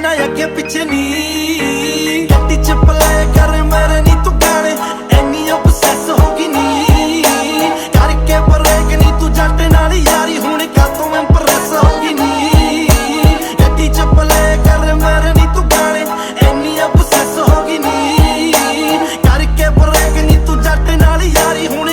ना अगे पिछे नी गड्डी च पलाए कर मेरे नी तू गाने एनी obsess होगी नी करके ब्रेक नी तू जट नाल यारी हुण कातों impress होगी नी गड्डी च पलाए कर मेरे नी तू गाने एनी obsess होगी नी करके ब्रेक नी तू जट नाल यारी हुण